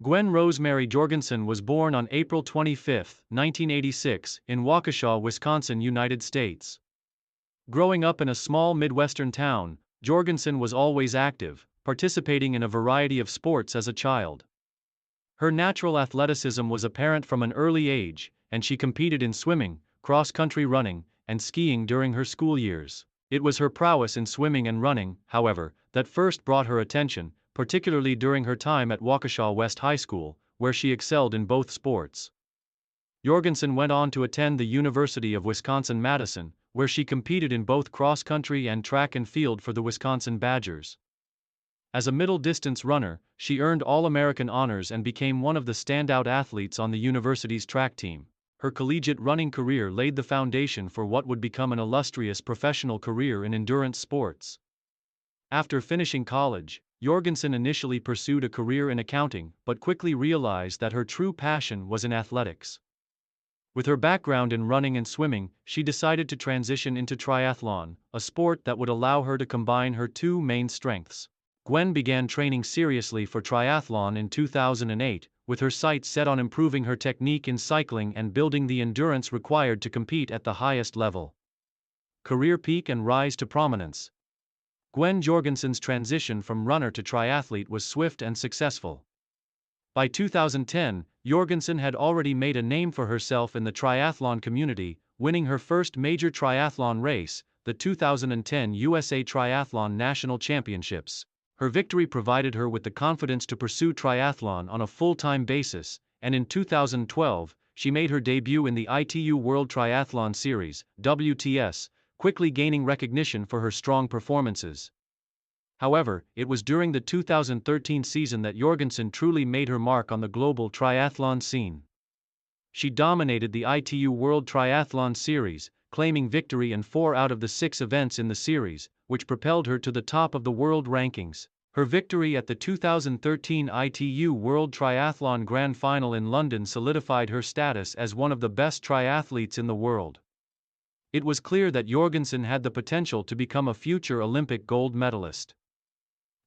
Gwen Rosemary Jorgensen was born on April 25, 1986, in Waukesha, Wisconsin, United States. Growing up in a small Midwestern town, Jorgensen was always active, participating in a variety of sports as a child. Her natural athleticism was apparent from an early age, and she competed in swimming, cross-country running, and skiing during her school years. It was her prowess in swimming and running, however, that first brought her attention, particularly during her time at Waukesha West High School, where she excelled in both sports. Jorgensen went on to attend the University of Wisconsin-Madison, where she competed in both cross-country and track and field for the Wisconsin Badgers. As a middle-distance runner, she earned All-American honors and became one of the standout athletes on the university's track team. Her collegiate running career laid the foundation for what would become an illustrious professional career in endurance sports. After finishing college, Jorgensen initially pursued a career in accounting but quickly realized that her true passion was in athletics. With her background in running and swimming, she decided to transition into triathlon, a sport that would allow her to combine her two main strengths. Gwen began training seriously for triathlon in 2008, with her sights set on improving her technique in cycling and building the endurance required to compete at the highest level. Career peak and rise to prominence. Gwen Jorgensen's transition from runner to triathlete was swift and successful. By 2010, Jorgensen had already made a name for herself in the triathlon community, winning her first major triathlon race, the 2010 USA Triathlon National Championships. Her victory provided her with the confidence to pursue triathlon on a full-time basis, and in 2012, she made her debut in the ITU World Triathlon Series, WTS, quickly gaining recognition for her strong performances. However, it was during the 2013 season that Jorgensen truly made her mark on the global triathlon scene. She dominated the ITU World Triathlon Series, claiming victory in 4 out of the 6 events in the series, which propelled her to the top of the world rankings. Her victory at the 2013 ITU World Triathlon Grand Final in London solidified her status as one of the best triathletes in the world. It was clear that Jorgensen had the potential to become a future Olympic gold medalist.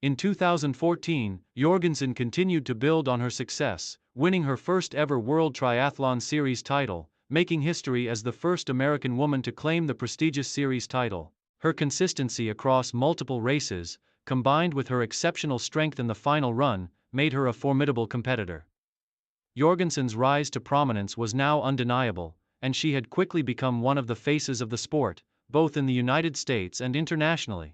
In 2014, Jorgensen continued to build on her success, winning her first ever World Triathlon Series title, making history as the first American woman to claim the prestigious series title. Her consistency across multiple races, combined with her exceptional strength in the final run, made her a formidable competitor. Jorgensen's rise to prominence was now undeniable, and she had quickly become one of the faces of the sport, both in the United States and internationally.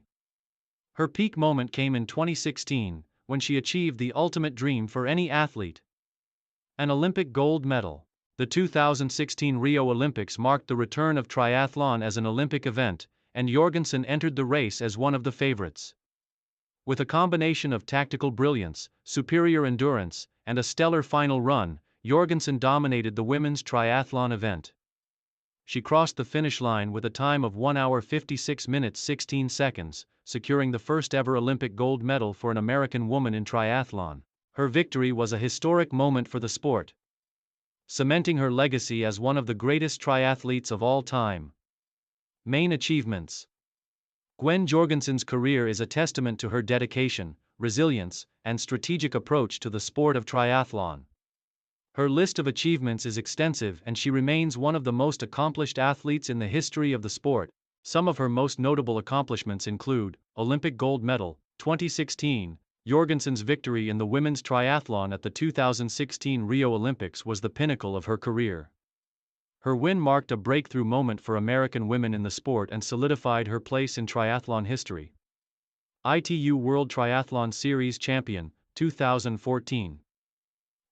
Her peak moment came in 2016, when she achieved the ultimate dream for any athlete: an Olympic gold medal. The 2016 Rio Olympics marked the return of triathlon as an Olympic event, and Jorgensen entered the race as one of the favorites. With a combination of tactical brilliance, superior endurance, and a stellar final run, Jorgensen dominated the women's triathlon event. She crossed the finish line with a time of 1 hour 56 minutes 16 seconds, securing the first ever Olympic gold medal for an American woman in triathlon. Her victory was a historic moment for the sport, cementing her legacy as one of the greatest triathletes of all time. Main achievements. Gwen Jorgensen's career is a testament to her dedication, resilience, and strategic approach to the sport of triathlon. Her list of achievements is extensive, and she remains one of the most accomplished athletes in the history of the sport. Some of her most notable accomplishments include Olympic gold medal, 2016. Jorgensen's victory in the women's triathlon at the 2016 Rio Olympics was the pinnacle of her career. Her win marked a breakthrough moment for American women in the sport and solidified her place in triathlon history. ITU World Triathlon Series champion, 2014.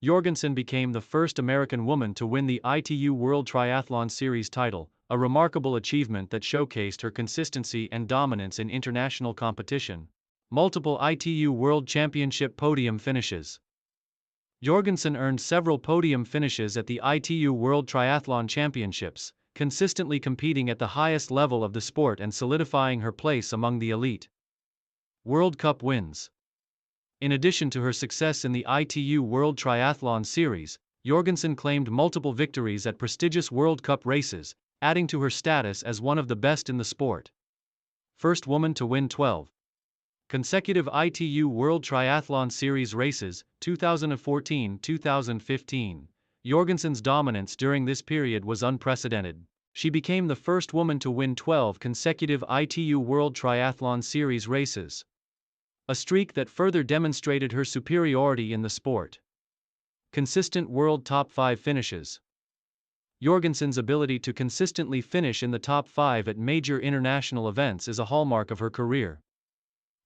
Jorgensen became the first American woman to win the ITU World Triathlon Series title, a remarkable achievement that showcased her consistency and dominance in international competition. Multiple ITU World Championship podium finishes. Jorgensen earned several podium finishes at the ITU World Triathlon Championships, consistently competing at the highest level of the sport and solidifying her place among the elite. World Cup wins. In addition to her success in the ITU World Triathlon Series, Jorgensen claimed multiple victories at prestigious World Cup races, adding to her status as one of the best in the sport. First woman to win 12 Consecutive ITU World Triathlon Series races, 2014-2015. Jorgensen's dominance during this period was unprecedented. She became the first woman to win 12 consecutive ITU World Triathlon Series races, a streak that further demonstrated her superiority in the sport. Consistent world top 5 finishes. Jorgensen's ability to consistently finish in the top 5 at major international events is a hallmark of her career.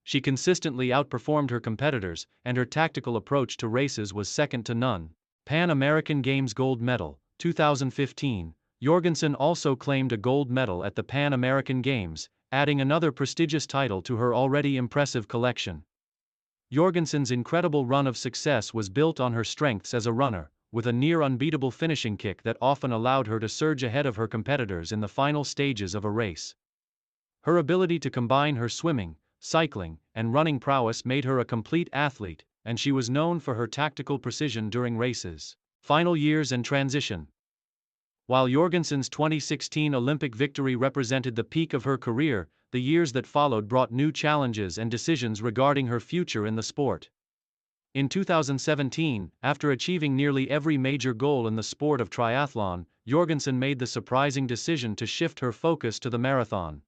She consistently outperformed her competitors, and her tactical approach to races was second to none. Pan American Games Gold Medal, 2015. Jorgensen also claimed a gold medal at the Pan American Games, adding another prestigious title to her already impressive collection. Jorgensen's incredible run of success was built on her strengths as a runner, with a near-unbeatable finishing kick that often allowed her to surge ahead of her competitors in the final stages of a race. Her ability to combine her swimming, cycling, and running prowess made her a complete athlete, and she was known for her tactical precision during races. Final years and transition. While Jorgensen's 2016 Olympic victory represented the peak of her career, the years that followed brought new challenges and decisions regarding her future in the sport. In 2017, after achieving nearly every major goal in the sport of triathlon, Jorgensen made the surprising decision to shift her focus to the marathon.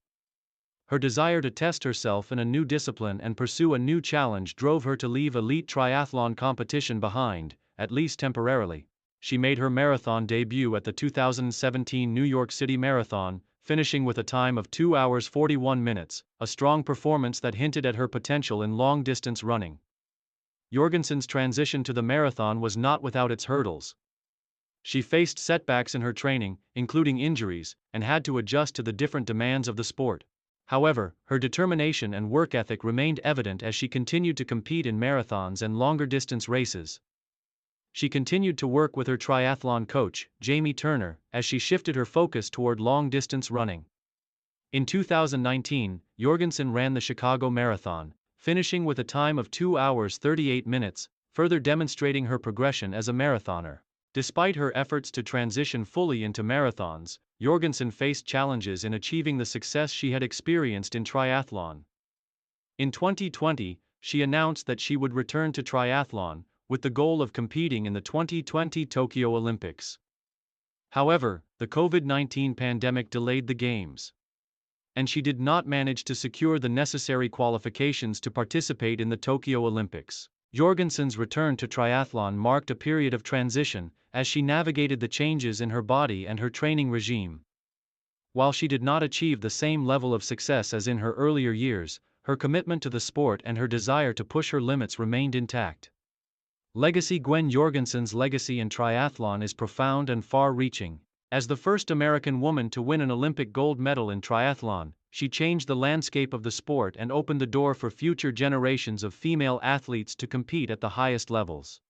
Her desire to test herself in a new discipline and pursue a new challenge drove her to leave elite triathlon competition behind, at least temporarily. She made her marathon debut at the 2017 New York City Marathon, finishing with a time of 2 hours 41 minutes, a strong performance that hinted at her potential in long-distance running. Jorgensen's transition to the marathon was not without its hurdles. She faced setbacks in her training, including injuries, and had to adjust to the different demands of the sport. However, her determination and work ethic remained evident as she continued to compete in marathons and longer-distance races. She continued to work with her triathlon coach, Jamie Turner, as she shifted her focus toward long-distance running. In 2019, Jorgensen ran the Chicago Marathon, finishing with a time of 2 hours 38 minutes, further demonstrating her progression as a marathoner. Despite her efforts to transition fully into marathons, Jorgensen faced challenges in achieving the success she had experienced in triathlon. In 2020, she announced that she would return to triathlon, with the goal of competing in the 2020 Tokyo Olympics. However, the COVID-19 pandemic delayed the Games, and she did not manage to secure the necessary qualifications to participate in the Tokyo Olympics. Jorgensen's return to triathlon marked a period of transition, as she navigated the changes in her body and her training regime. While she did not achieve the same level of success as in her earlier years, her commitment to the sport and her desire to push her limits remained intact. Legacy. Gwen Jorgensen's legacy in triathlon is profound and far-reaching. As the first American woman to win an Olympic gold medal in triathlon, she changed the landscape of the sport and opened the door for future generations of female athletes to compete at the highest levels.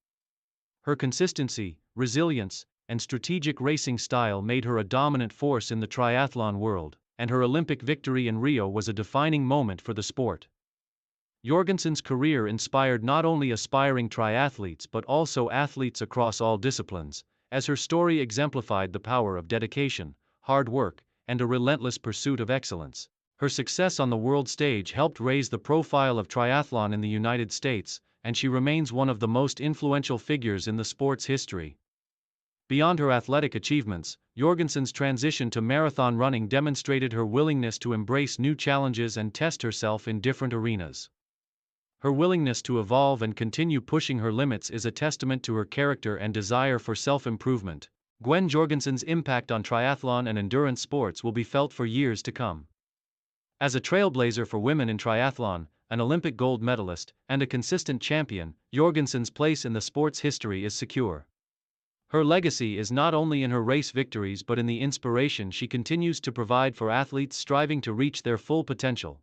Her consistency, resilience, and strategic racing style made her a dominant force in the triathlon world, and her Olympic victory in Rio was a defining moment for the sport. Jorgensen's career inspired not only aspiring triathletes but also athletes across all disciplines, as her story exemplified the power of dedication, hard work, and a relentless pursuit of excellence. Her success on the world stage helped raise the profile of triathlon in the United States, and she remains one of the most influential figures in the sport's history. Beyond her athletic achievements, Jorgensen's transition to marathon running demonstrated her willingness to embrace new challenges and test herself in different arenas. Her willingness to evolve and continue pushing her limits is a testament to her character and desire for self-improvement. Gwen Jorgensen's impact on triathlon and endurance sports will be felt for years to come. As a trailblazer for women in triathlon, an Olympic gold medalist, and a consistent champion, Jorgensen's place in the sport's history is secure. Her legacy is not only in her race victories but in the inspiration she continues to provide for athletes striving to reach their full potential.